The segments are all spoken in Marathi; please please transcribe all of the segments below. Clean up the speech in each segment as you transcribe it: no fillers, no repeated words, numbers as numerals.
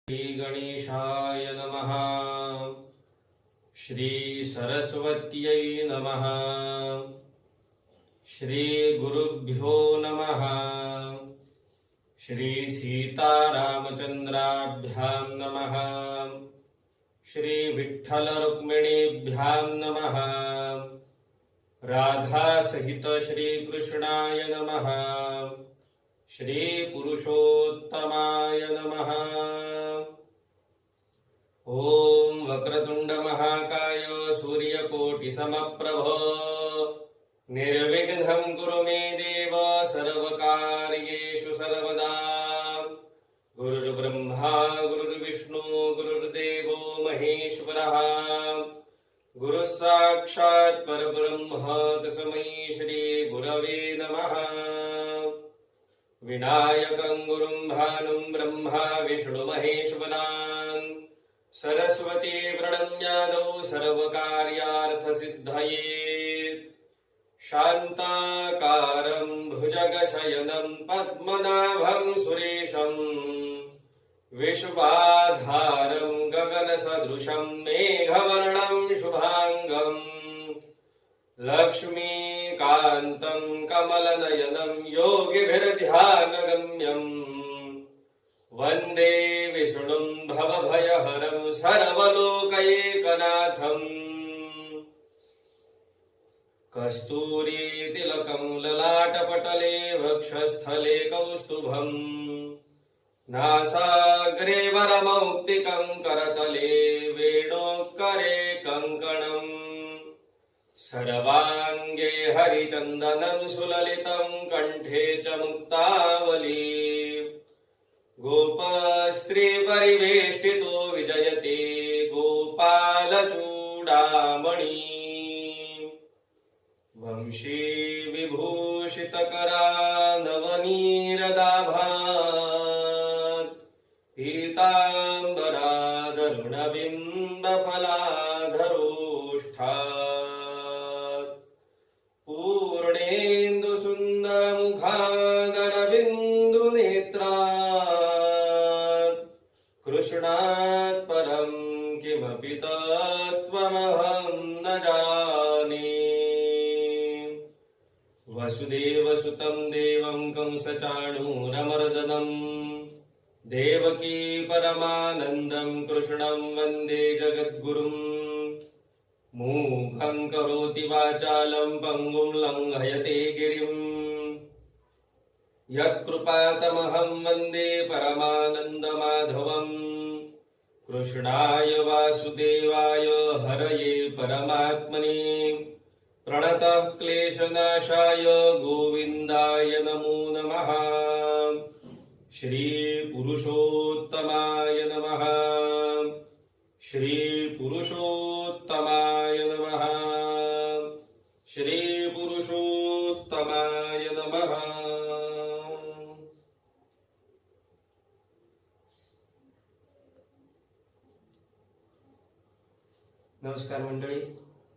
श्री गणेशाय नमः। श्री सरस्वत्यै नमः। श्री गुरुभ्यो नमः। श्री सीतारामचंद्राभ्यां नमः। श्री विठ्ठल रुक्मिणीभ्यां नमः। राधा सहित श्री कृष्णाय नमः। श्री पुरुषोत्तमाय नमः। ओम वक्रतुंड महाकाय सूर्यकोटि समप्रभ निर्विघ्नं कुरु मे देव सर्वकार्येषु सर्वदा। गुरुर्ब्रह्मा गुरुर्विष्णु गुरुर्देवो महेश्वरः गुरुः साक्षात् परब्रह्म तस्मै श्री गुरवे नमः। विनायकं गुरुं भानुं ब्रह्मा विष्णु महेश्वरान् सरस्वती प्रणम्यादौ सर्वकार्यार्थसिद्धये। शान्ताकारं भुजगशयनं पद्मनाभं सुरेशं विश्वाधारं गगनसदृशं मेघवर्णं शुभांगं लक्ष्मीकान्तं कमलनयनं योगिभिर्ध्यानगम्यं वन्दे विष्णुं भवभयहरं सर्वलोकैकनाथम्। कस्तूरीतिलकं ललाटपटले वक्षस्थले कौस्तुभम् नासाग्रे वरमौक्तिकं करतले वेणोत्करे कङ्कणम् सर्वाङ्गे हरिचन्दनं सुललितं कण्ठे च मुक्तावली गोपस्त्रीपरिवेष्टितो विजयते गोपालचूडामणि वंशी विभूषितकरा नवनीरदाभात् पीताम्बरादरुणबिम्बफलाधरोष्ठात् पूर्णेन्दुसुन्दरमुखादरबिन्दुनेत्रात् कृष्णात् परं किमपि तत्त्वमहं न जाने। वसुदेवसुतं देवं कंसचाणूरमर्दनं देवकी परमानन्दं कृष्णं वन्दे जगद्गुरुं। मूकं करोति वाचालं पङ्गुं लङ्घयते गिरिं यत्कृपातमहं वन्दे परमानन्दमाधवम्। कृष्णाय वासुदेवाय हरये परमात्मने प्रणतः क्लेशनाशाय गोविन्दाय नमो नमः। श्री पुरुषोत्तमाय नमः। श्री पुरुषोत्तमाय नमः। श्री पुरुषोत्तमाय नमः। नमस्कार मंडळी,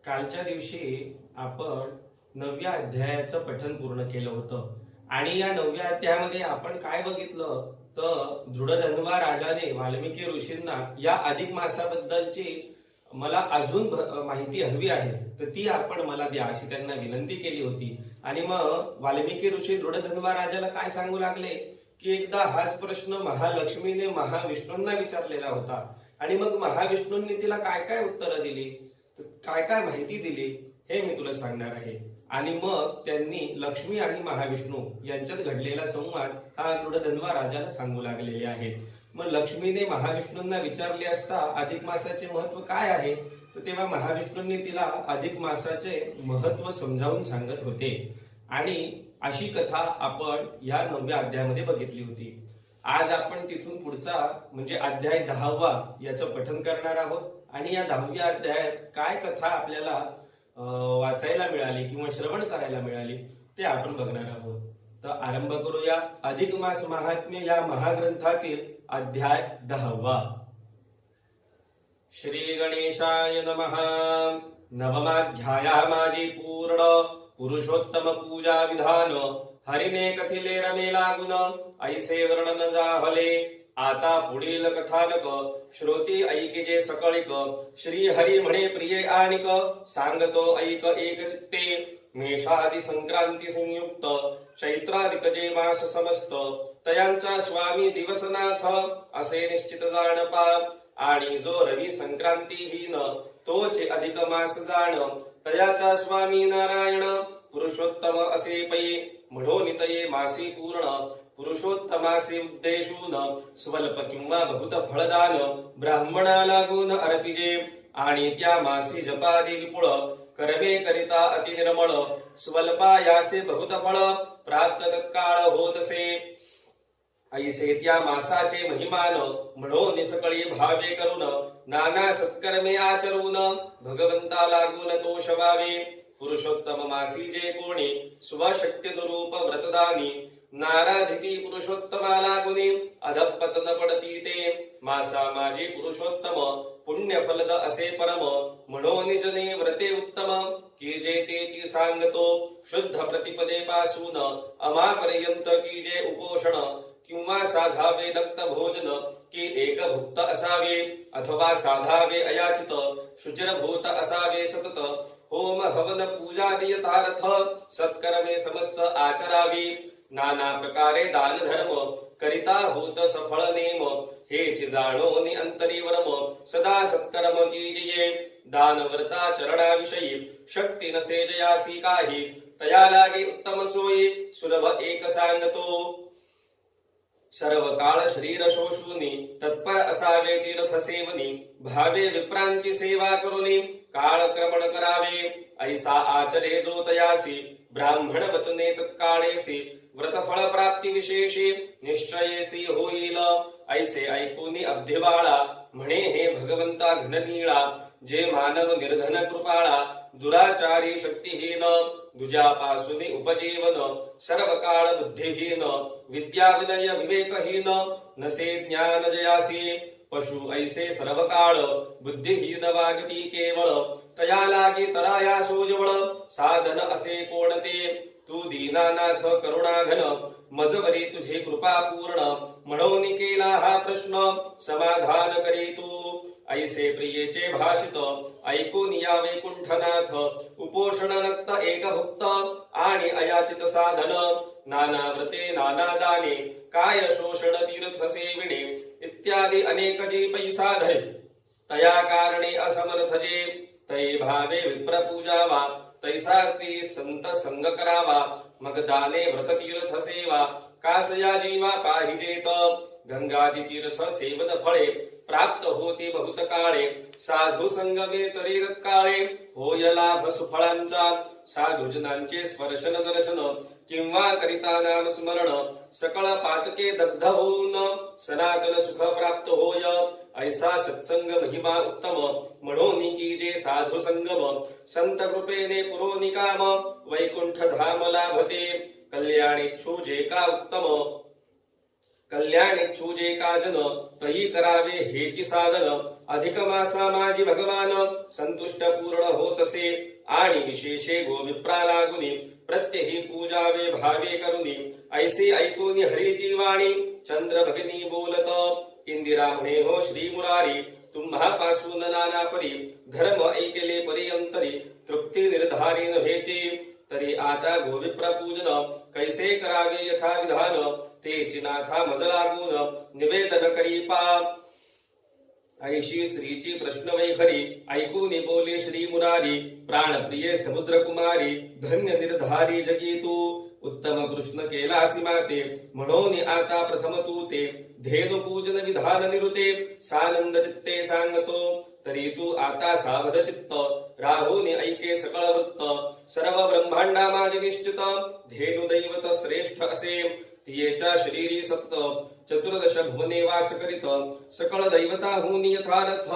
कालच्या दिवशी आपण 9व्या अध्यायाचं पठन पूर्ण केलं होतं आणि या 9व्या अध्यायामध्ये आपण काय बघितलं तर दृढधन्वा राजाने वाल्मिकी ऋषींना या अधिक मासाबद्दलची मला अजून माहिती हवी आहे तर ती आपण मला द्या अशी त्यांना विनंती केली होती। आणि मग वाल्मिकी ऋषी दृढधन्वा राजाला काय सांगू लागले की एकदा हाच प्रश्न महालक्ष्मीने महाविष्णूंना विचारलेला होता आणि मग महाविष्णूंनी तिला काय काय उत्तरं दिली, काय काय माहिती दिली हे मी तुला सांगणार आहे। आणि मग त्यांनी लक्ष्मी आणि महाविष्णू यांच्यात घडलेला संवाद हा दृढधन्वा राजाला सांगू लागलेले आहेत। मग लक्ष्मीने महाविष्णूंना विचारले असता अधिक मासाचे महत्व काय आहे तर तेव्हा महाविष्णूंनी तिला अधिक मासाचे महत्व समजावून सांगत होते आणि अशी कथा आपण या 9व्या अध्यायामध्ये बघितली होती। आज आपण तिथून पुढचा म्हणजे अध्याय 10वा याचं पठन करणार आहोत आणि या 10व्या अध्यायात काय कथा आपल्याला वाचायला मिळाली किंवा श्रवण करायला मिळाली ते आपण बघणार आहोत। तर आरंभ करूया अधिक मास महात्म्य या महाग्रंथातील अध्याय 10वा। श्री गणेशाय नमः। नवमाध्याया माझी पूर्ण पुरुषोत्तम पूजा विधान हरिने कथिले रमे लागुन ऐसे वर्णन जाहले आता पुढील कथानक श्रोती ऐकिजे सकळिक. श्री हरी म्हणे प्रिये आणिक, सांगतो ऐक एक चित्ते. मेषादि संक्रांती संयुक्त, चैत्रादिक जे मास समस्त. तयांचा स्वामी दिवसनाथ, असे निश्चित जाणपा. आणि जो रवी संक्रांतीहीन, तोचे अधिक मास जाण. तयाचा स्वामी नारायण, पुरुषोत्तम असे पै. म्हणून तये मासी पूर्ण, पुरुषोत्तमासे उद्देशून. स्वल्प किंवा बहुत फळदान, ब्राह्मणा लागून अर्पिजे. आणि त्या मासी जपादी विपुळ, कर्मे करिता अति निर्मळ. स्वल्पायासे बहुत फळ, प्राप्त तत्काळ होतसे. ऐसे त्या मासाचे महिमान, म्हणून सकळी भावे करून. नाना सत्कर्मे आचरून, भगवंता लागून तो शवावे. पुरुषोत्तम मासी जे कोणी, स्वशक्त्यनुरूप व्रतदानी. नाराधिती पुरुषोत्तमा लागुनी, अधपतन पडती ते. मासा माझी पुरुषोत्तम, पुण्य फलद असे परम. म्हणून जने व्रते उत्तम, की जे तेची सांगतो. शुद्ध प्रतिपदे पासून अमापर्यंत की जे उपोषण. किंवा साधावे नक्त भोजन, की एक भुक्त असावे. अथवा साधावे अयाचित, शुचिरभूत असावे सतत. होम हवन पूजादी यथार्थ, सत्कर्मे समस्त आचरावी. नाना प्रकारे दान धर्म, करिता होत सफळ नेम. हेच जाणोनी अंतरी वर्म, सदा सत्कर्म कीजिये. दान व्रता चरणाविषयी, शक्ती नसे जयासी काही. तया लागे उत्तम सोयी, सुलभ एक सांगतो. सर्व काळ शरीर शोषुनी, तत्पर असावे तीर्थ सेवनी. भावे विप्रांची सेवा करुनी, काळ क्रमण करावे. ऐसा आचरे जो तयासी, ब्राह्मण वचने तत्काळेसी. व्रतफळ प्राप्ती विशेषी, निश्चयेसी होईल. ऐसे ऐकूनी अब्धी बाळा, म्हणे हे भगवंता घननीळा. जे मानव निर्धन कृपाळा, दुराचारी शक्तिहीन. दुजापासून उपजीवन, सर्व काळ बुद्धिहीन. विद्या विनय विवेकहीन, नसे ज्ञान जयासी. पशु ऐसे सर्व काळ, बुद्धिहीन वागती केवळ. तया लागी तराया सोजवळ, साधन असे कोणते. तू दीनानाथ करुणाघन, मजवरी तुझे कृपा पूर्ण. म्हणून केला हा प्रश्न, समाधान करी तू. ऐसे प्रियेचे भाषित, ऐकून या वैकुंठनाथ. उपोषण नक्त एक भुक्त, आणि अयाचित साधन. नाना व्रते नाना दाने, काय शोषण तीर्थ सेविणे. इत्यादी अनेक जे पैसा धरे, तया कारणे असमर्थ जे. तै भावे विप्र पूजावा, तैसा ती संत संग करावा. मग दाने व्रत तीर्थ सेवा, कासया जीवा पाहिजेत. गंगादी तीर्थ सेवन फळे, प्राप्त होती बहुत काळे. साधू संगमे तरी तत्काळे, होय लाभ सुफळांचा. साधुजनांचे स्पर्शन दर्शन, किंवा करिता नाम स्मरण. सकळ पातके दग्ध होऊन, सनातन सुख प्राप्त होय. ऐसा सत्संग महिमा उत्तम, म्हणून की जे साधू संगम. संत कृपेने पुरो निकाम, वैकुंठ धाम लाभते. कल्याणेच्छू जे का उत्तम, कल्याणेच्छू जे का जन. तही करावे हेची साधन. अधिक मासा माझी भगवान, संतुष्ट पूर्ण होतसे. आणि विशेषे गोविप्रा लागुनी, प्रत्यही पूजावे भावे करुनी. ऐसे ऐकूनी हरीची वाणी, चंद्र भगिनी बोलत. इंदिरा म्हणे हो श्री मुरारी, तुम्हापासून नाना परी. धर्म ऐकले पर्यंतरी, तृप्ती निर्धारी नव्हेची. तरी आता गोविप्र पूजन, कैसे करावे यथा विधान. तेची नाथा मज लागून, निवेदन करी पा. ऐशी श्रीची प्रश्न वैखरी, ऐकून बोले श्री मुरारी. प्राणप्रिये समुद्र कुमारी, धन्य निर्धारी जगी तू. उत्तम कृष्ण केलासी माते, म्हणून आता प्रथम तू ते. धेनु पूजन विधान निरुते, सानंद चित्ते सांगतो. तरी तू आता सावध चित्त, राहून ऐके सकळ वृत्त. सर्व ब्रह्मांडा माझे निश्चित, धेनु दैवत श्रेष्ठ असे. तियेच्या शरीरी सप्त, चतुर्दश भुवने वास करीत. सकळ दैवताहून यथार्थ,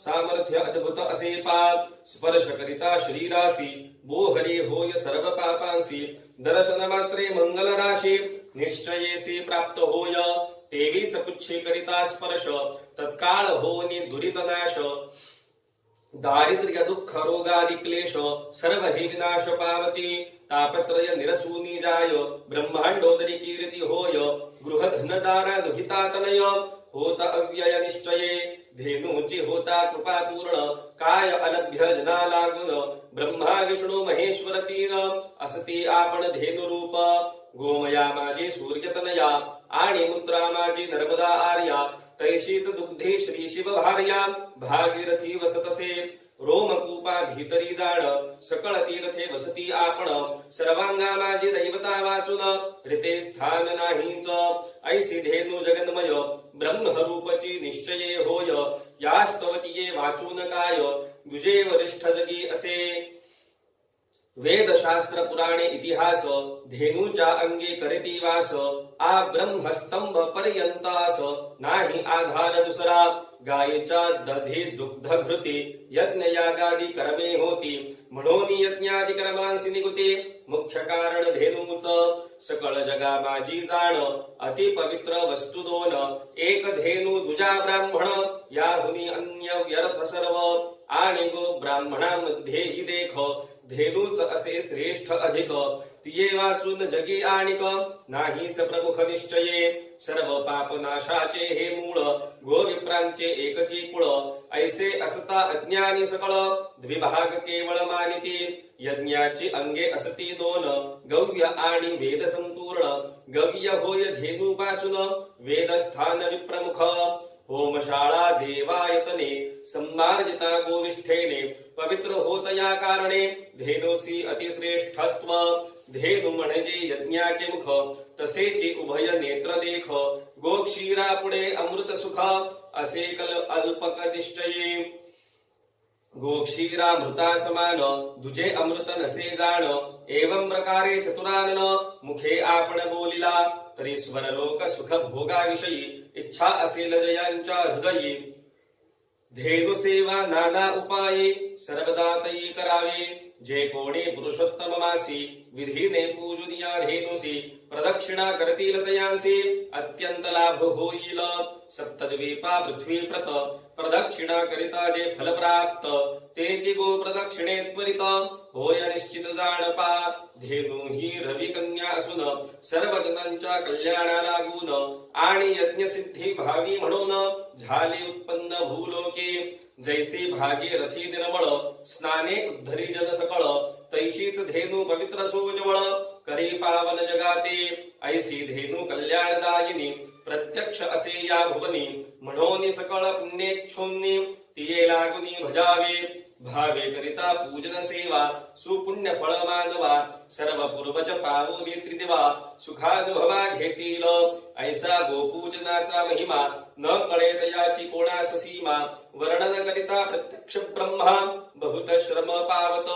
सामर्थ्य अद्भुत असे पा. स्पर्श करिता शरीरासी, बोहरी होय सर्व पापांसी. दर्शन मात्रे मंगल राशी, निश्चयेसी प्राप्त होय. तेवीच पुच्छे करिता स्पर्श, तत्काळ होनी दुरित नाश. दारिद्र्य दुःख रोगादि क्लेश, सर्व हे विनाश पावती. तापत्रय निरसूनी जाय, ब्रह्मांडोदरी कीर्ती होय. गृह धनदारा दुहिता तनय, होत अव्यय निश्चये धेनूची होता कृपा पूर्ण काय अलभ्य जना लागून ब्रह्मा विष्णू महेश्वर तीन असती आपण धेनु रूप गोमया माझी सूर्यतनया आणि मुद्रा माझी नर्मदा आर्या तैशीच दुग्धे श्री शिव भार्या भागीरथी वसतसे रोमकूपा भीतरी जाण सकळ तीर्थे वसती आपण सर्वांगा माझी दैवता वाचून रिते स्थान नाहीच ऐसी धेनु जगन्मय ब्रह्मरूपची निश्चये होय यास्तवतीये वाचून काय दुजे वरिष्ठ जगी असे वेद शास्त्र पुराणे इतिहास धेनूच्या अंगी करीती वास आ ब्रह्मस्तंभ पर्यंतास नाही आधार दुसरा गायीच्या दधी दुग्ध घृती यज्ञ यागादी कर्मे होती म्हणून यज्ञादी कर्मांसी निगुती मुख्य कारण धेनूच सकळ जगा माझी जाण अति पवित्र वस्तु दोन एक धेनू दुजा ब्राह्मण याहुनी अन्य व्यर्थ सर्व आणि गो ब्राह्मणांमध्ये हि देख धेनूच असे श्रेष्ठ अधिक तिये वाचून जगी आणिक नाहीच प्रमुख निश्चये सर्व पाप नाशाचे हे मूळ गोविप्रांचे एकची कुळ ऐसे असता अज्ञानी सकळ द्विभाग केवळ मानिती यज्ञाची अंगे असती दोन गव्य आणि वेद संपूर्ण गव्य होय धेनूपासून वेदस्थान विप्रमुख होमशाळा देवायतने संमार्जिता गोविष्ठेने पवित्र होत या कारणे धेनुसी अतिश्रेष्ठत्व धेनु म्हणजे यज्ञाचे मुख तसेची उभय नेत्र देख गोक्षीरा पुढे अमृत सुख असे कल अल्पक निश्चये गोक्षीरामृता समान दुजे अमृत नसे जाण एवं प्रकारे चतुरानन मुखे आपण बोलिला तरी स्वरलोक सुख भोगाविषयी इच्छा असेल जयांच्या हृदयी धेनु सेवा नाना उपाये सर्वदा तयी करावे जे कोणी पुरुषोत्तम मासी विधीने पूजनिया धेनुसी प्रदक्षिणा करतील तयांसी अत्यंत लाभ होईल सप्तद्वीपा पृथ्वी प्रत प्रदक्षिणा करिता जे फल प्राप्त तेची गो प्रदक्षिणे त्वरित होय निश्चित जाणपा धेनु ही रवी कन्या असून सर्व जनांच्या कल्याणा लागून आणि यज्ञ सिद्धी भावी म्हणून झाले उत्पन्न भूलोके जैसे भागीरथी निर्मळ स्नाने उद्धरी जन सकळ तैशीच धेनु पवित्र सोजवळ करी पावन जगाते ऐसी धेनु कल्याणदायिनी प्रत्यक्ष असे या भुवनी म्हणून सकळ पुण्येच्छोन्नी तिये लागुनी भजावे भावे करिता पूजन सेवा सुपुण्य फळ मानवा सर्व पूर्वज पावो त्रिदिवा सुखानुभवा घेतील ऐसा गोपूजनाचा महिमा न कळेत याची कोणास सीमा वर्णन करिता प्रत्यक्ष ब्रह्मा बहुत श्रम पावत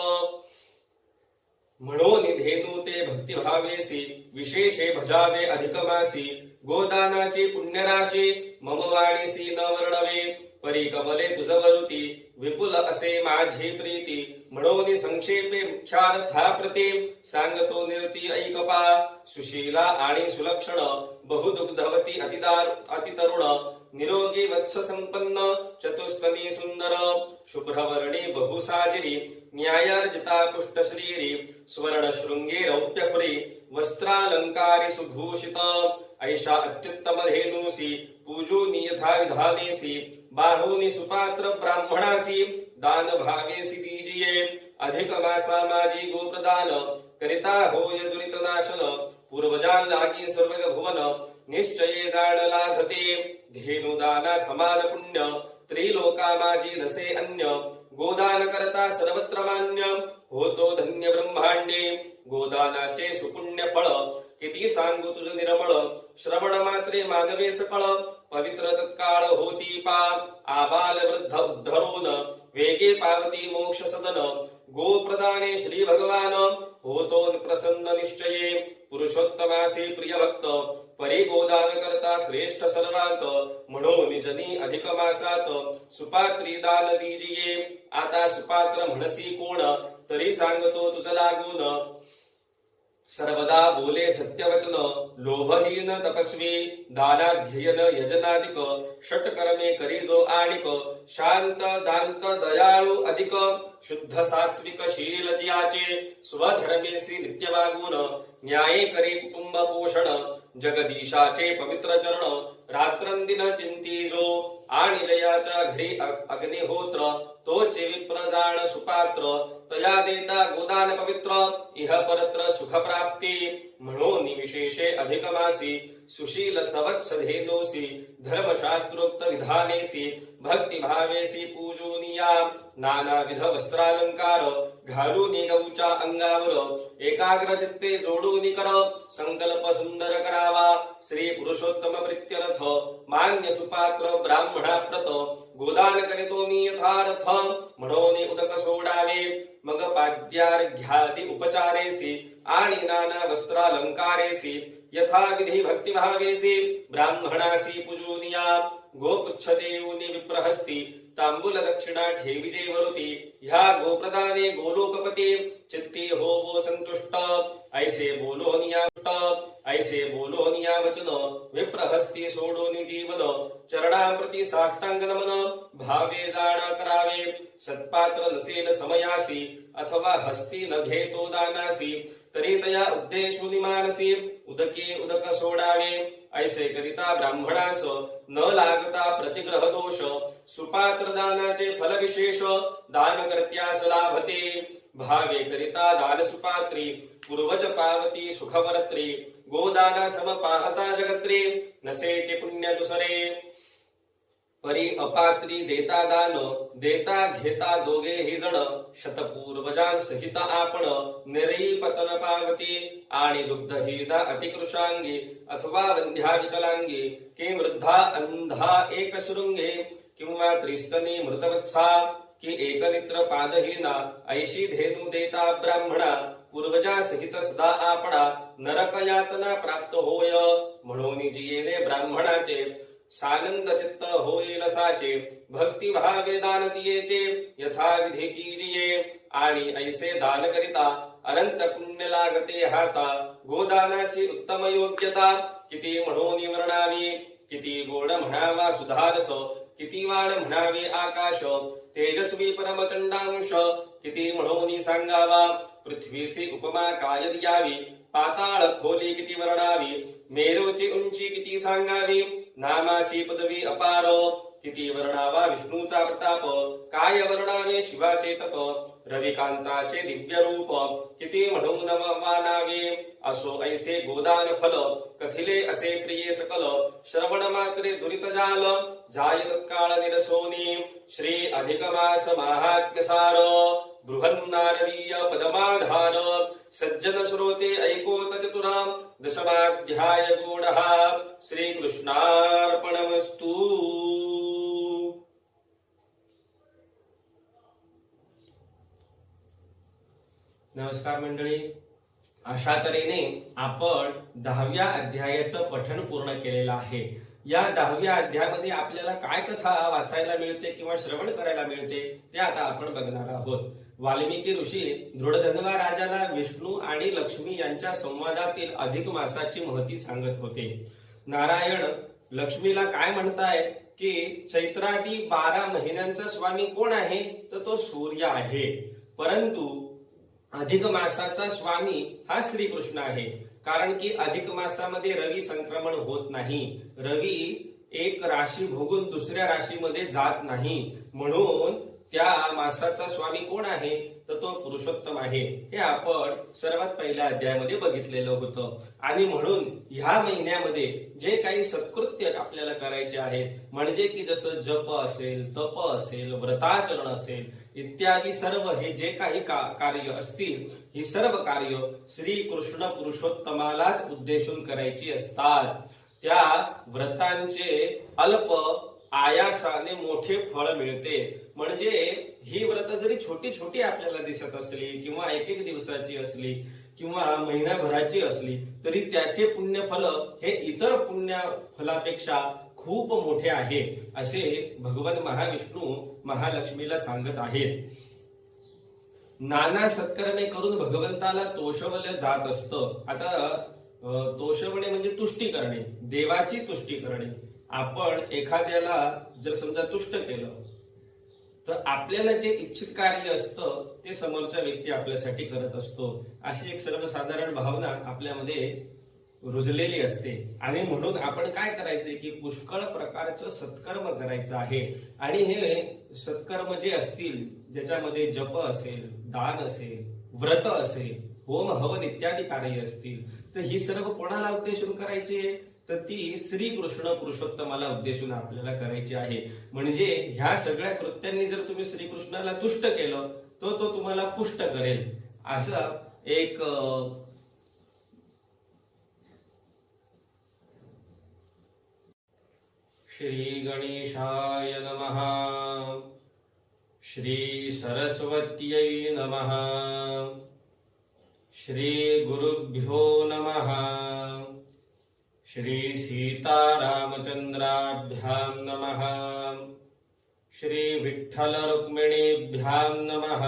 म्हणून धेनु ते भक्तिभावेसी विशेषे भजावे अधिक मासी गोदानाची पुण्यराशी मम वाणीसी न वर्णवे परी कमले तुझवरुती विपुल असे माझी प्रीती म्हणून संक्षेपे मुख्यार्था प्रती सांगतो निरती ऐकपा सुशीला आणि सुलक्षण बहुदुग्धवती अतितरुण निरोगी वत्स संपन्न चतुस्तनी सुंदर शुभ्रवर्णी बहुसाजिरी न्यायार्जिता पुष्टश्रीरी स्वर्ण शृंगे रौप्यखुरी वस्त्रालंकारी सुभूषित ऐशा अत्युत्तम धेनुसी पूजनीयथा विधानेसी बाहुनी सुपात्र ब्राह्मणासी दान भावेसी दीजिये अधिक मासा माझी गोप्रदान करिता होय दुरित नाशन पूर्वजान लागी सर्वग भुवन निश्चये जाण लाधते धेनुदाना समान पुण्य त्रिलोका माझी नसे अन्य गोदान करता सर्वत्र मान्य होतो धन्य ब्रह्मांडे गोदानाचे सुपुण्य फळ किती सांगू तुझ निर्मळ श्रवण मात्रे मानवे सकळ पवित्र तत्काळ होती पा आबाल वृद्ध उद्धरून वेगे पावती मोक्ष सदन गोप्रदाने श्री भगवान होतो प्रसन्न निश्चये पुरुषोत्तमासी प्रिय भक्त परी गोदान करता श्रेष्ठ सर्वांत म्हणून जनी अधिक मासात सुपात्री दान दीजिये आता सुपात्र म्हणसी कोण तरी सांगतो तुझ लागून सर्वदा बोले सत्यवचन लोभहीन तपस्वी दानाध्ययन यजनादिक षटकर्मे करी जो आणिक शांत दांत दयाळू अधिक शुद्ध सात्विक शील जियाचे स्वधर्मेसी नित्य वागून न्याये करी कुटुंब पोषण जगदीशाचे पवित्र चरण रात्रंदिन चिंती जो आणि जयाच्या घरी अग्निहोत्र तोचे विप्र जाण सुपात्र तया देता गोदान पवित्र इह परत्र सुख प्राप्ती म्हणून विशेषे अधिक मासी सुशील सवत्स धेनोसी धर्मशास्त्रोक्त विधानेसी भक्ती भावेसी पूजोनिया नानाविध वस्त्रालंकार घालून गौच्या अंगावर एकाग्र चित्ते जोडून कर संकल्प सुंदर करावा श्री पुरुषोत्तम प्रित्यर्थ मान्य सुपात्र ब्राह्मणा प्रत गोदान करितो मी यथार्थ म्हणून उदक सोडावे मग पाद्यार्घ्यादी उपचारेसी आणि नाना वस्त्रालंकारेसी यथाविधी भक्तिभावेसी ब्राह्मणासी पूजूनिया गोपुच्छ देऊनी विप्रहस्ती तांबूल दक्षिणा ठेविजे वरुती ह्या गोप्रदाने गोलोकपती चित्ती होवो संतुष्ट ऐसे बोलोनिया वचन विप्रहस्ती सोडोनी जीवन चरणाप्रती साष्टांग नमन भावे जाणा करावे सत्पात्र नसेल समयासी अथवा हस्ती न घेतो दानासी तरी तया उद्देशुनी मानसी उदके उदक सोडावे ऐसे करिता ब्राह्मणास न लागता प्रतिग्रह दोष सुपात्र दानाचे फल विशेष दान करत्यास लाभते भावे करिता दान सुपात्री पूर्वज पावती सुखवरत्री गोदाना सम पाहता जगत्री नसेचे पुण्य दुसरे परी अपात्री देता दान देता घेता दोघे ही जण शतपूर्वजां सहित आपण निरी पतन पावती आणि दुग्धहीना अतिकृशांगी अथवा वंध्या विकलांगी कि वृद्धा अंधा एक शृंगे किंवा त्रिस्तनी मृतवत्सा कि एकनित्र पादहीना ऐशी धेनु देता ब्राह्मणा पूर्वजा सहित सदा आपणा नरक यातना प्राप्त होय म्हणून जियेने ब्राह्मणाचे सानंद चित्त होईल साचे भक्ती भावे दान दियेचे यथाविधी कीजिये आणि ऐसे दान करिता अनंत पुण्य लागते हाता गोदानाची उत्तम योग्यता किती म्हणून वर्णावी किती गोड म्हणावा सुधारस किती वाढ म्हणावे आकाश तेजस्वी परमचंडांश किती म्हणून सांगावा पृथ्वीसी उपमा काय द्यावी पाताळ खोली किती वर्णावी मेरूची उंची किती सांगावी नामाची पदवी अपार किती वर्णावा विष्णूचा प्रताप काय वर्णावे शिवाचे तप रविकांताचे दिव्य रूप किती म्हणून मानावे असो ऐसे गोदान फल कथिले असे प्रिय सकल श्रवण मात्रे दुरित जाल जाय तत्काळ निरसोनी श्री अधिक मास महात्म्य सार बृहन्नारदीय पदमाधार सज्जन श्रोते ऐकोत चतुरा दशमाध्याय गोडः श्रीकृष्णार्पणमस्तु। नमस्कार मंडळी, अशा तऱ्हेने आपण 10व्या अध्यायाचं पठण पूर्ण केलेलं आहे। या 10व्या अध्यायामध्ये आपल्याला काय कथा वाचायला मिळते किंवा श्रवण करायला मिळते ते आता आपण बघणार आहोत। वाल्मिकी ऋषी दृढधन्वा राजाला विष्णू आणि लक्ष्मी यांच्या संवादातील अधिक मासाची महती सांगत होते। नारायण लक्ष्मीला काय म्हणताय की चैत्रादी 12 महिन्यांचा स्वामी कोण आहे तर तो सूर्य आहे, परंतु अधिक मासाचा स्वामी हा श्रीकृष्ण आहे। कारण की अधिक मासामध्ये रवी संक्रमण होत नाही, रवी एक राशी भोगून दुसऱ्या राशीमध्ये जात नाही, म्हणून त्या मासाचा स्वामी कोण आहे तर तो पुरुषोत्तम आहे। हे आपण सर्वात पहिल्या अध्यायामध्ये बघितलेलं होतं। आणि म्हणून ह्या महिन्यामध्ये जे काही सत्कृत्य आपल्याला करायचे आहेत, म्हणजे की जसं जप असेल, तप असेल, व्रताचरण असेल इत्यादी सर्व हे जे काही कार्य असतील, ही सर्व कार्य श्री कृष्ण पुरुषोत्तमालाच उद्देशून करायची असतात। त्या व्रतांचे अल्प आयासाने मोठे फळ मिळते। म्हणजे ही व्रत जरी छोटी छोटी आपल्याला दिसत असली किंवा एक दिवसाची असली किंवा महिनाभराची असली तरी त्याचे पुण्यफल हे इतर पुण्य फलापेक्षा खूप मोठे आहे, असे भगवान महाविष्णू महालक्ष्मीला सांगत आहेत। नाना सत्कर्मे करून भगवंताला तोषवले जात असतं। आता तोषवणे म्हणजे तुष्टी करणे, देवाची तुष्टी करणे। आपण एखाद्याला जर समजा तुष्ट केलं तर आपल्याला जे इच्छित कार्य असतं ते समोरचा व्यक्ती आपल्यासाठी करत असतो, अशी एक सर्वसाधारण भावना आपल्यामध्ये रुजलेली असते आणि म्हणून आपण काय करायचंय की पुष्कळ प्रकारचं सत्कर्म करायचं आहे. आणि हे सत्कर्म जे असतील ज्याच्यामध्ये जप असेल, दान असेल, व्रत असेल, होम हवन इत्यादी कार्य असतील, तर ही सर्व कोणाला उद्देशून करायची आहे? तर ती श्रीकृष्ण पुरुषोत्तमाला उद्देशून आपल्याला करायची आहे. म्हणजे ह्या सगळ्या कृत्यांनी जर तुम्ही श्रीकृष्णाला तुष्ट केलं तर तो तुम्हाला पुष्ट करेल. असं एक श्री गणेशाय नमः. श्री सरस्वत्यै नमः. श्री गुरुभ्यो नमः. श्री सीतारामचंद्राभ्यां नमः. श्री विठ्ठल रुक्मिणीभ्यां नमः.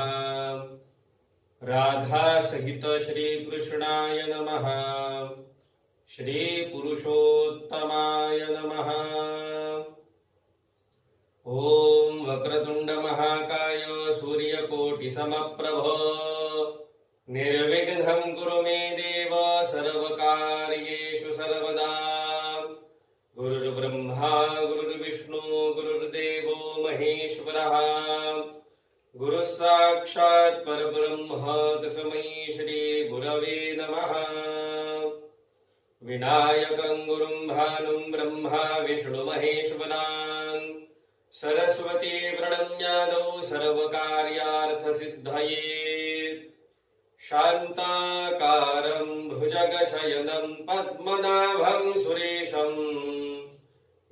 राधा सहित श्री कृष्णाय नमः. श्री पुरुषोत्तमाय नमः. ओम वक्रतुंड महाकाय सूर्यकोटि समप्रभ निर्विघ्नं कुरु मे देव सर्वकार्येषु सर्वदा. गुरुर्ब्रह्मा गुरुर्विष्णु गुरुर्देवो महेश्वरः. गुरुः साक्षात् परब्रह्म तस्मै श्री गुरवे नमः. विनायकं गुरुं भानुं ब्रह्मा विष्णु महेश्वरान् सरस्वती प्रणम्यादौ सर्वकार्यार्थसिद्धये. शान्ताकारं भुजगशयनं पद्मनाभं सुरेशं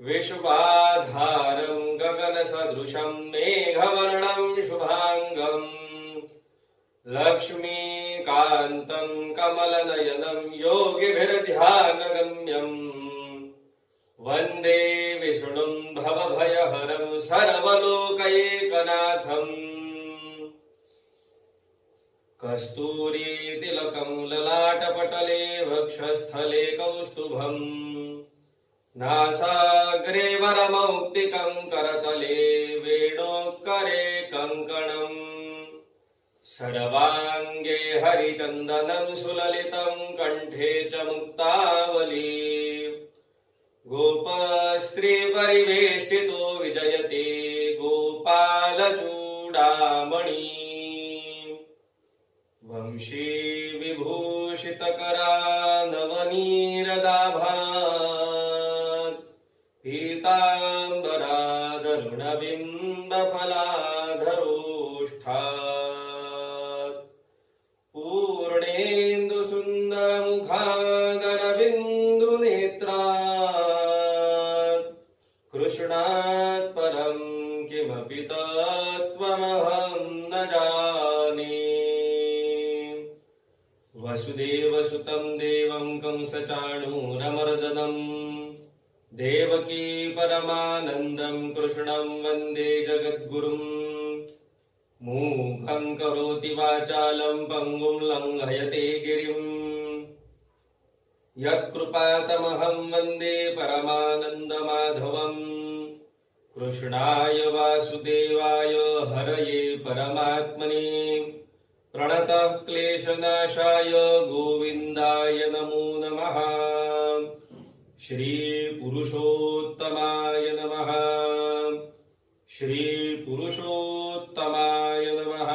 विश्वाधारं गगनसदृशं मेघवर्णं शुभांगं लक्ष्मीकान्तं कमलनयनं योगिभिर्ध्यानगम्यं वन्दे विष्णुं भवभयहरं सर्वलोकैकनाथम्. कस्तूरीतिलकं ललाटपटले वक्षस्थले कौस्तुभम् नासाग्रे वरमौक्तिकं करतले वेणोत्करे कङ्कणम्. सर्वाङ्गे हरिचन्दनं सुललितं कण्ठे च मुक्तावली. गोपस्त्रीपरिवेष्टितो विजयते गोपालचूडामणि. वंशी विभूषितकरा नवनीरदाभात् पीताम्बरादरुणबिम्बफलाधरोष्ठात्. पूर्णेन्दुसुन्दरमुखादरबिन्दुनेत्रात् कृष्णात् परं किमपि तत्त्वमहं न जाने. वसुदेवसुतं देवं कंसचाणूरमर्दनं देवकी परमानन्दं कृष्णं वन्दे जगद्गुरुं. मूकं करोति वाचालं पङ्गुं लङ्घयते गिरिं. यत्कृपातमहं वन्दे परमानन्दमाधवम्. कृष्णाय वासुदेवाय हरये परमात्मने प्रणतः क्लेशनाशाय गोविन्दाय नमो नमः. श्री पुरुषोत्तमाय नमः. श्री पुरुषोत्तमाय नमः.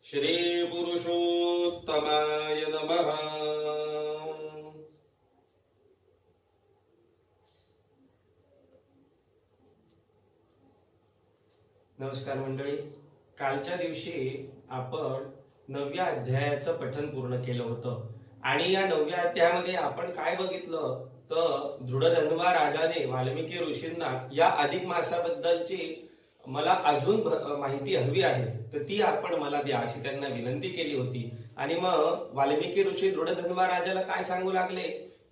श्री पुरुषोत्तमाय नमः. नमस्कार मंडळी. कालच्या दिवशी आपण 9व्या अध्यायाचं पठन पूर्ण केलं होतं आणि या 9व्या अध्यायामध्ये आपण काय बघितलं तर दृढधन्वा राजाने वाल्मिकी ऋषींना या अधिक मासाबद्दलची मला अजून माहिती हवी आहे तर ती आपण मला द्या अशी त्यांना विनंती केली होती. आणि मग वाल्मिकी ऋषी दृढधन्वा राजाला काय सांगू लागले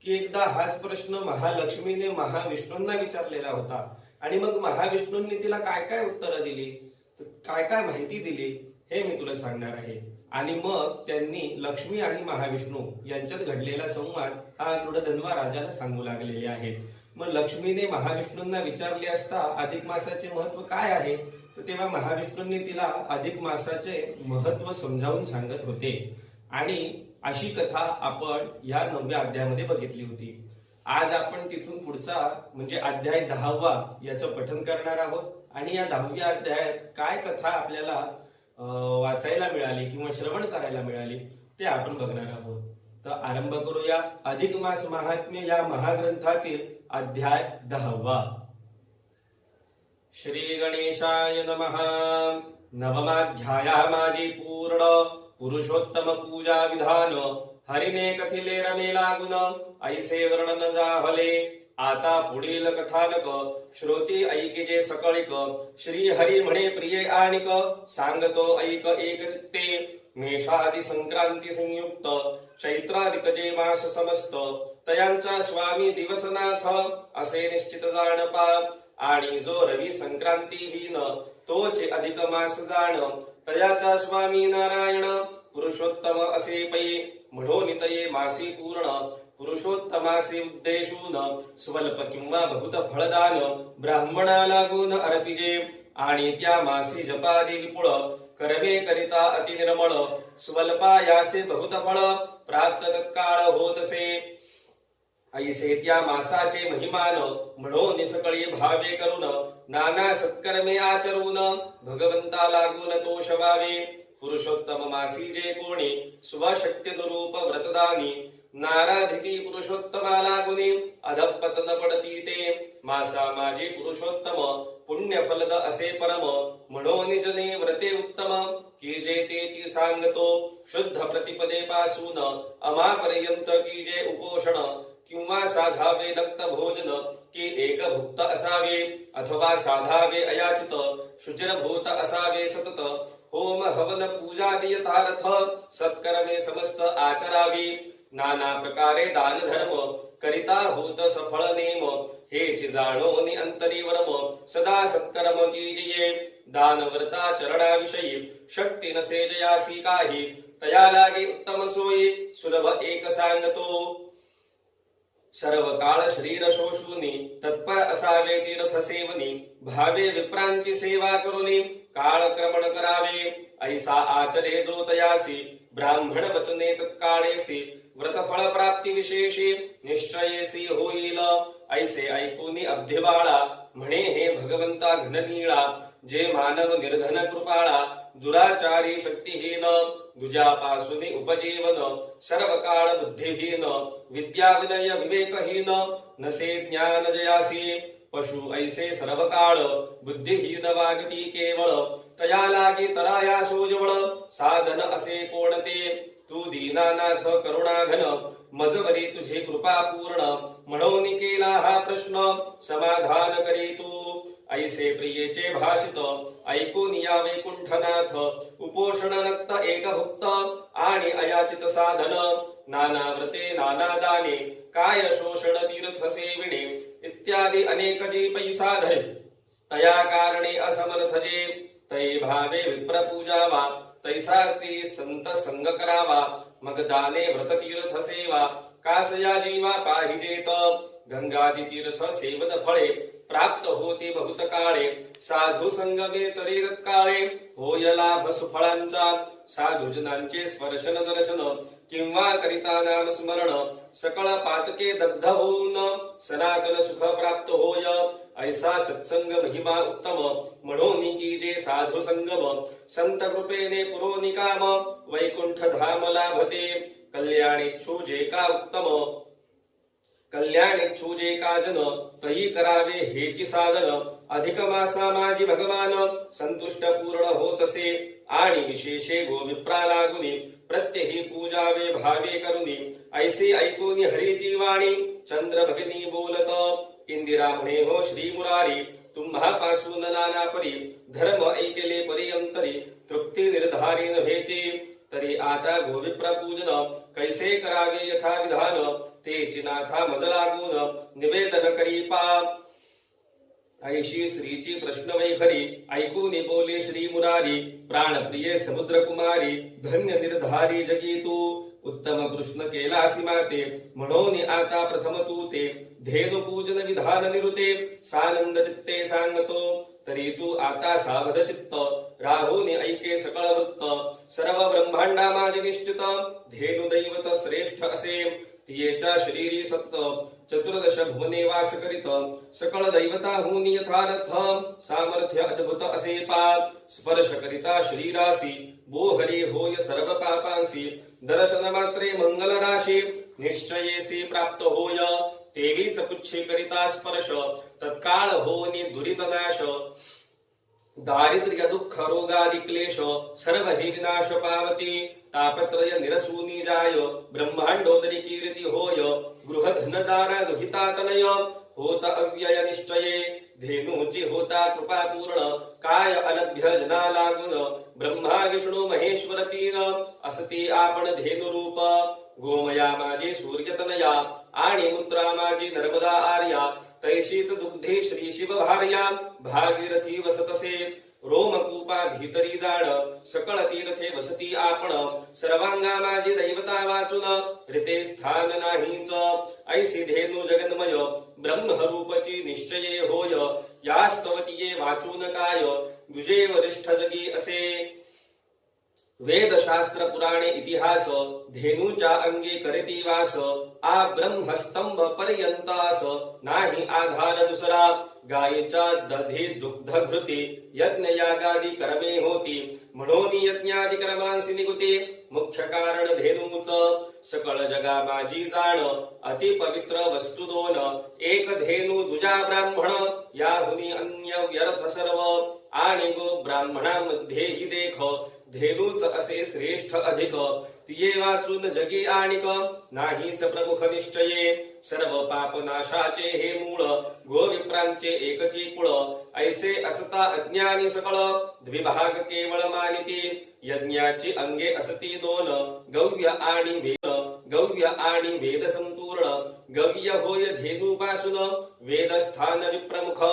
की एकदा हाच प्रश्न महालक्ष्मीने महाविष्णूंना विचारलेला होता आणि मग महाविष्णूंनी तिला काय काय उत्तरं दिली, काय काय माहिती दिली हे मी तुला सांगणार आहे. आणि मग त्यांनी लक्ष्मी आणि महाविष्णू यांच्यात घडलेला संवाद हा दृढधन्वा राजाला सांगू लागलेले आहेत. मग लक्ष्मीने महाविष्णूंना विचारले असता अधिक मासाचे महत्व काय आहे तर तेव्हा महाविष्णूंनी तिला अधिक मासाचे महत्व समजावून सांगत होते. आणि अशी कथा आपण या 9व्या अध्यायामध्ये बघितली होती. आज आपण तिथून पुढचा म्हणजे अध्याय 10वा याचं पठन करणार आहोत आणि या 10व्या अध्यायात काय कथा आपल्याला वाचायला मिळाली किंवा श्रवण करायला मिळाली ते आपण बघणार आहोत. तर आरंभ करूया अधिक मास महात्म्य या महाग्रंथातील अध्याय 10वा. श्री गणेशाय नमः. नवमाध्याया माझी पूर्ण पुरुषोत्तम पूजा विधान. हरिने कथिले रमे लागून ऐसे वर्णन जाहले. आता पुढील कथानक श्रोती ऐकिजे सकळिक. श्री हरी म्हणे प्रिय आणिक सांगतो ऐक एक चित्ते. मेषादि संक्रांती संयुक्त चैत्रादिक जे मास समस्त. तयांचा स्वामी दिवसनाथ असे निश्चित जाणपा. आणि जो रवी संक्रांतीहीन तोच अधिक मास जाण. तयाचा स्वामी नारायण पुरुषोत्तम असे पै. म्हणून तये मासी पूर्ण पुरुषोत्तमासे उद्देशून स्वल्प किंवा बहुत फळदान ब्राह्मणा लागून अर्पिजे. आणि त्या मासी जपादी विपुळ कर्मे करिता अति निर्मळ. स्वल्पायासे बहुत फळ प्राप्त तत्काळ होतसे. ऐसे त्या मासाचे महिमान म्हणून निसकळी भावे करून नाना सत्कर्मे आचरून भगवंता लागून तो शवावे. पुरुषोत्तम मासी जे कोणी स्वशक्तीनुरूप व्रतदानी नाराधिती पुरुषोत्तमा लागुनी अधपतन पडती ते. मासा माझे पुरुषोत्तम पुण्य फलद असे परम. म्हणून जने व्रते उत्तम की जे तेची सांगतो. शुद्ध प्रतिपदे पासून अमापर्यंत की जे उपोषण किंवा साधावे नक्त भोजन की एक भुक्त असावे. अथवा साधावे अयाचित शुचिरभूत असावे सतत. होम हवन पूजादी यथार्थ सत्कर्मे समस्त आचरावी. नाना प्रकारे दान धर्म करिता होत सफळ नेम. हेच जाणोनी अंतरी वर्म सदा सत्कर्म कीजिये. दान व्रता चरणाविषयी शक्ती नसे जयासी काही. तया लागे उत्तम सोयी सुलभ एक सांगतो. सर्व काळ शरीर शोषुनी तत्पर असावे तीर्थ सेवनी. भावे विप्रांची सेवा करुनी काळ क्रमण करावे. ऐसा आचरे जो तयासी ब्राह्मण वचने तत्काळेसी. व्रतफळ प्राप्ती विशेषी निश्चयेसी होईल. ऐसे ऐकूनी अब्धी बाळा म्हणे हे भगवंता घननीळा. जे मानव निर्धन कृपाळा दुराचारी शक्तिहीन. दुजापासून उपजीवन सर्व काळ बुद्धिहीन. विद्या विनय विवेकहीन नसे ज्ञान जयासी. पशु ऐसे सर्व काळ बुद्धिहीन वागती केवळ. तया लागी तराया सोजवळ साधन असे कोणते. तू दीनानाथ करुणाघन मजवरी तुझी कृपा पूर्ण. म्हणून केला हा प्रश्न समाधान करी तू. ऐसे प्रियेचे भाषित ऐकून या वैकुंठनाथ. उपोषण नक्त एक भुक्त आणि अयाचित साधन. नाना व्रते नाना दाने काय शोषण तीर्थ सेविणे. इत्यादी अनेक जे पैसा धरे तया कारणे असमर्थ जे. तै भावे विप्र पूजावा तैसा ती संत संग करावा. मग दाने व्रत तीर्थ सेवा कासया जीवा पाहिजेत. गंगादी तीर्थ सेवन फळे प्राप्त होते बहुत काळे. साधू संगमे तरी तत्काळे होय लाभ सुफळांचा. साधुजनांचे स्पर्शन दर्शन किंवा करिता नाम स्मरण. सकळ पातके दग्ध होऊन सनातन सुख प्राप्त होय. ऐसा सत्संग महिमा उत्तम म्हणून की जे साधू संगम. संत कृपेने पुरोनी काम वैकुंठ धाम लाभते. कल्याणेच्छू जे का उत्तम कल्याणेच्छू जे का जन तही करावे हेची साधन. अधिक मासा माझी भगवान संतुष्ट पूर्ण होतसे. आणि विशेषे गोविप्रा लागुनी प्रत्यही पूजावे भावे करुनी. ऐसे ऐकूनी हरीची वाणी चंद्र भगिनी बोलत. इंदिरा म्हणे हो श्री मुरारी तुम्हापासून नाना परी. धर्म ऐकले पर्यंतरी तृप्ती निर्धारी नव्हेची. तरी आता गोविप्र पूजन कैसे करावे यथा विधान. तेची नाथा मज लागून निवेदन करी पा. ऐशी श्रीची प्रश्न वैखरी ऐकून बोले श्री मुरारी. प्राणप्रिये समुद्र कुमारी धन्य निर्धारी जगी तू. उत्तम कृष्ण केलासी माते म्हणून आता प्रथम तू ते. धेनु पूजन विधान निरुते सानंद चित्ते सांगतो. तरी तू आता सावध चित्त राहून ऐके सकळ वृत्त सर्व ब्रह्मांडा माझे निश्चित धेनु दैवत श्रेष्ठ असे तियेच्या शरीरी सक्त चतुर्दश भुवने वास करीत सकळ दैवताहून यथार्थ सामर्थ्य अद्भुत असे पाप स्पर्श करिता शरीरासी बोहरी होय सर्व पापांसी दर्शन मात्रे मंगल राशी निश्चयेसी प्राप्त होय तेवीच पुच्छे करिता स्पर्श तत्काळ होनी दुरित नाश दारिद्र्य दुःख रोगादि क्लेश सर्व हे विनाश पावती तापत्रय निरसूनी जाय ब्रह्मांडोदरी कीर्ती होय गृह धनदारा दुहिता तनय होत अव्यय निश्चये धेनूची होता कृपा पूर्ण काय अलभ्य जना लागून ब्रह्मा विष्णू महेश्वर तीन असती आपण धेनु रूप गोमया माझी सूर्यतनया आणि मुद्रा माझी नर्मदा आर्या तैशीच दुग्धे श्री शिव भार्या भागीरथी वसतसे रोमकूपा भीतरी जाण सकळ तीर्थे वसती आपण सर्वांगा माझी दैवता वाचून रिते स्थान नाहीच ऐसी धेनु जगन्मय ब्रह्मरूपची निश्चये होय या स्तवतीये वाचून काय दुजे वरिष्ठ जगी असे वेद शास्त्र पुराणे इतिहास धेनूच्या अंगी करिती वास आ ब्रह्मस्तंभ पर्यंतास नाही आधार दुसरा गायीच्या दधी दुग्ध घृती यज्ञ यागादी कर्मे होती म्हणून यज्ञादी कर्मांसी निगुती मुख्य कारण धेनूच सकळ जगा माझी जाण अति पवित्र वस्तु दोन एक धेनू दुजा ब्राह्मण याहुनी अन्य व्यर्थ सर्व आणि गो ब्राह्मणामध्ये हि देख धेनूच असे श्रेष्ठ अधिक तिये वाचून जगी आणिक नाहीच प्रमुख निश्चये सर्व पाप नाशाचे हे मूळ गोविप्रांचे एकची कुळ ऐसे असता अज्ञानी सकळ द्विभाग केवळ मानिती यज्ञाची अंगे असती दोन गव्य आणि वेद संपूर्ण गव्य होय धेनूपासून वेदस्थान विप्रमुख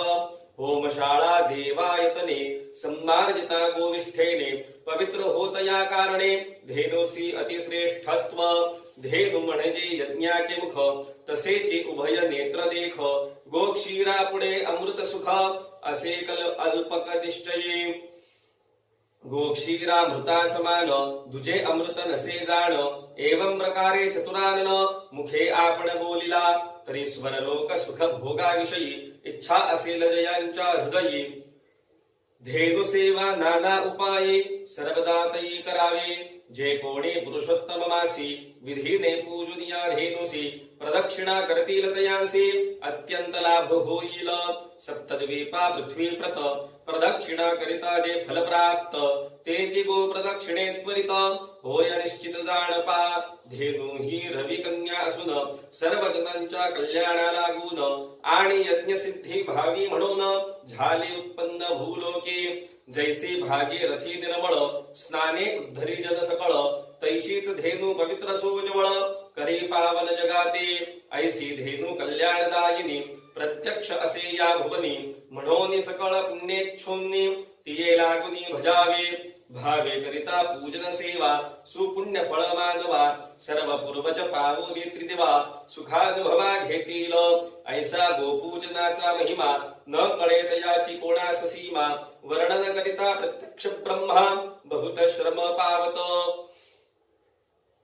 होमशाळा देवायतने संमार्जिता गोविष्ठेने पवित्र होत या कारणे धेनुसी अतिश्रेष्ठत्व धेनु म्हणजे यज्ञाचे मुख तसेची उभय नेत्र देख गोक्षीरा पुढे अमृत सुख असे अल्पक निश्चये गोक्षीरामृता समान दुजे अमृत नसे जाण एवं प्रकारे चतुरानन मुखे आपण बोलिला तरी स्वरलोक सुख भोगाविषयी इच्छा असेल जयांच्या हृदयी धेनु सेवा नाना उपाये सर्वदा तयी करावे जे कोणी पुरुषोत्तम मासी विधीने पूजनीया धेनुसी प्रदक्षिणा करतील तयांसी अत्यंत लाभ होईल सप्तद्वीपा पृथ्वी प्रत प्रदक्षिणा करिता जे फल प्राप्त तेची गो प्रदक्षिणे त्वरित होय निश्चित जाणपा धेनु ही रवी कन्या असून सर्व जनांच्या कल्याणा लागून आणि यज्ञ सिद्धी भावी म्हणून झाले उत्पन्न भूलोके जैसे भागीरथी निर्मळ स्नाने उद्धरी जन सकळ तैशीच धेनु पवित्र सोजवळ करी पावन जगाते ऐसी धेनु कल्याणदायिनी प्रत्यक्ष असे या भुवनी म्हणून सकळ पुण्येच्छोन्नी तिये लागुनी भजावे भावे करिता पूजन सेवा सुपुण्य फळ मागवा सर्व पूर्वज पावो त्रिदिवा सुखानुभवा घेतील ऐसा गोपूजनाचा महिमा न कळेत याची कोणास सीमा वर्णन करिता प्रत्यक्ष ब्रह्मा बहुत श्रम पावत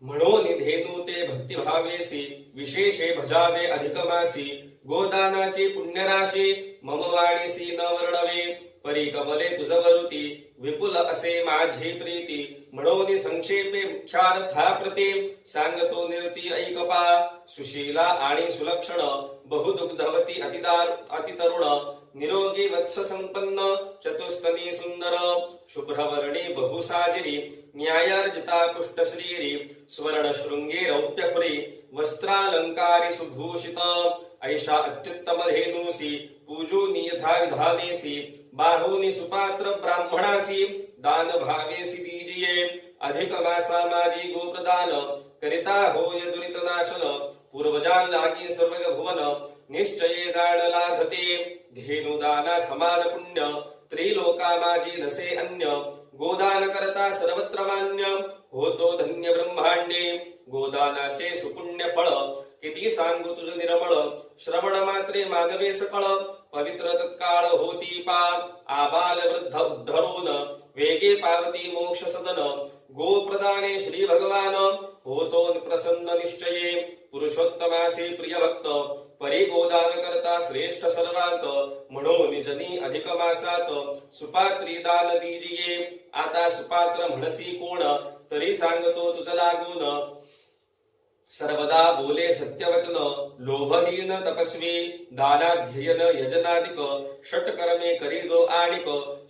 म्हणून धेनु ते भक्तिभावेसी विशेषे भजावे अधिक मासी गोदानाची पुण्यराशी मम वाणीसी न वर्णवे परी कमले तुझवरुती विपुल असे माझी प्रीती म्हणून संक्षेपे मुख्यार्थाप्रती सांगतो निरती ऐकपा सुशीला आणि सुलक्षण बहुदुग्धवती अतितरुण निरोगी वत्स संपन्न चतुस्तनी सुंदर शुभ्रवर्णी बहुसाजिरी न्यायार्जिता पुष्टश्रीरी स्वर्ण शृंगे रौप्यखुरी वस्त्रालंकारी सुभूषित ऐषा अत्युत्तम धेनुसी पूजूनी यथा विधानेसी बाहुनी सुपात्र ब्राह्मणासी दान भावेसी दीजिये अधिक मासा माझी गोप्रदान करिता होय दुरित नाशन पूर्वजान लागी सर्व भुवन निश्चये जाण लाधते धेनुदाना समान पुण्य त्रिलोका माझी नसे अन्य गोदान करता सर्वत्र मान्य होतो धन्य ब्रह्मांडे गोदानाचे सुपुण्य फळ किती सांगू तुझ निर्मळ श्रवण मात्रे मानवे सकळ पवित्र तत्काळ होती पाप आबाल वृद्ध उद्धरून वेगे पावती मोक्ष सदन गोप्रदाने श्री भगवान होतो प्रसन्न निश्चये पुरुषोत्तमासी प्रिय भक्त परिगोदान करता श्रेष्ठ सर्वांत म्हणून जनी अधिक मासात सुपात्री दान दीजिये आता सुपात्र म्हणसी कोण तरी सांगतो तुझ लागून सर्वदा बोले सत्यवचन लोभहीन तपस्वी दानाध्ययन यजनादिक षटकर्मे करी जो आणिक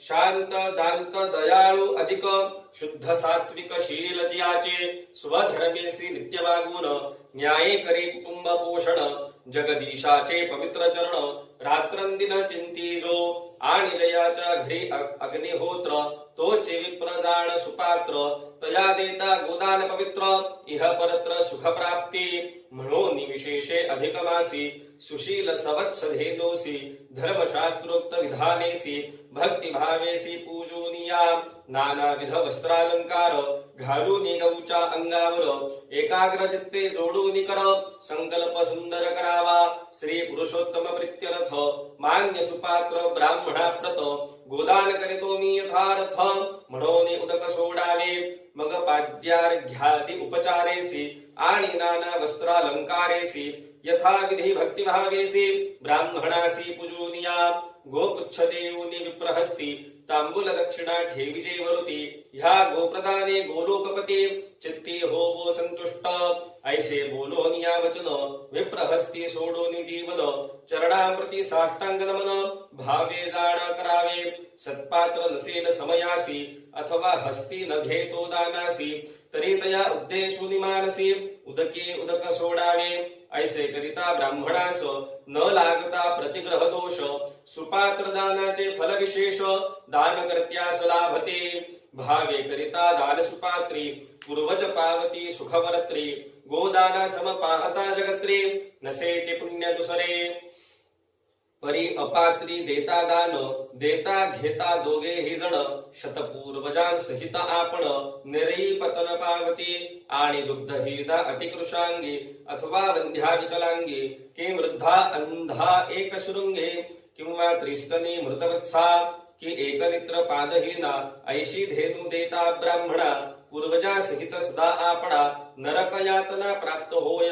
शांत दांत दयाळू अधिक शुद्ध सात्विक शील जियाचे स्वधर्मेसी नित्य वागून न्याये करी कुटुंब पोषण जगदीशाचे पवित्र चरण रात्रंदिन चिंती जो आणि जयाच्या घरी अग्निहोत्र तोचे विप्र जाण सुपात्र तया देता गोदान पवित्र इह परत्र सुख प्राप्ती म्हणून विशेषे अधिक मासी सुशील सवत्स धेनोसी धर्मशास्त्रोक्त विधानेसी भक्ती भावेसी पूजोनिया नानाविध वस्त्रालंकार घालून गौच्या अंगावर एकाग्र चित्ते जोडून कर संकल्प सुंदर करावा श्री पुरुषोत्तम प्रित्यर्थ मान्य सुपात्र ब्राह्मणा प्रत गोदान करीतो मी यथार्थ म्हणून उदक सोडावे मग पाद्यार्घ्यादी उपचारेसी आणि नाना वस्त्रालंकारेसी यथाविधी भक्तिभावेसी ब्राह्मणासी पूजूनिया गोपुच्छ देऊनी विप्रहस्ती तांबूल दक्षिणा ठेविजे वरुती ह्या गोप्रदाने गोलोकपती चित्ती होवो संतुष्ट ऐसे बोलोनिया वचन विप्रहस्ती सोडोनी जीवन चरणाप्रती साष्टांग नमन भावे जाण करावे सत्पात्र नसेल समयासी अथवा हस्ती न घेतो दानासी तरी तया उद्देशुनी मानसी उदके उदक सोडावे ऐसे करिता ब्राह्मणास न लागता प्रतिग्रह दोष सुपात्र दानाचे फल विशेष दान कर्त्यास लाभते भावे करिता दान सुपात्री पूर्वज पावती सुखवरत्री गोदाना सम पाहता जगत्री नसेचे पुण्य दुसरे परी अपात्री देता दान देता घेता दोघे ही जण शतपूर्वजां सहित आपण निरीपतन पावती आणि दुग्धहीना अतिकृशांगी अथवा वंध्या विकलांगी कि वृद्धा अंधा एक शृंगे किंवा त्रिस्तनी मृतवत्सा कि एकनित्र पादहीना ऐशी धेनु देता ब्राह्मणा पूर्वजा सहित सदा आपणा नरक यातना प्राप्त होय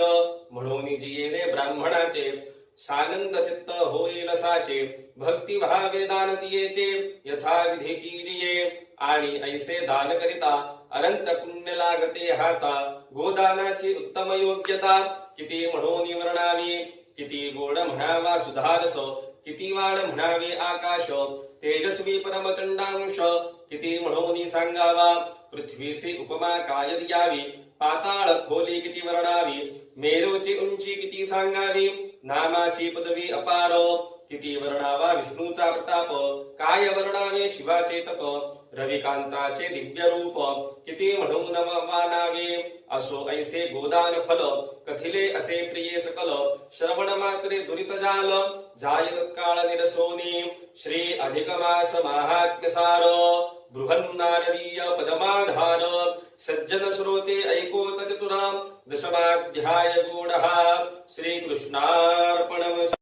म्हणून जियेने ब्राह्मणाचे सानंद चित्त होईल साचे भक्ती भावे दान दियेचे यथाविधी कीजिये आणि ऐसे दान करिता अनंत पुण्य लागते हाता गोदानाची उत्तम योग्यता किती म्हणून वर्णावी किती गोड म्हणावा सुधारस किती वाढ म्हणावे आकाश तेजस्वी परमचंडांश किती म्हणून सांगावा पृथ्वीसी उपमा काय द्यावी पाताळ खोली किती वर्णावी मेरूची उंची किती सांगावी नामाची पदवी अपार किती वर्णावा विष्णूचा प्रताप काय वर्णावे शिवाचे तप रविकांताचे दिव्य रूप किती म्हणून वानावे असो ऐसे गोदान फल कथिले असे प्रिये सकल श्रवण मात्रे दुरित जाल जाय तत्काळ निरसोनी श्री अधिक मास महात्म्य सार बृहन्नारदीय पदमाधार सज्जन श्रोते ऐकोत चतुरा दशमाध्याय गूढः श्रीकृष्णार्पणमस्तु।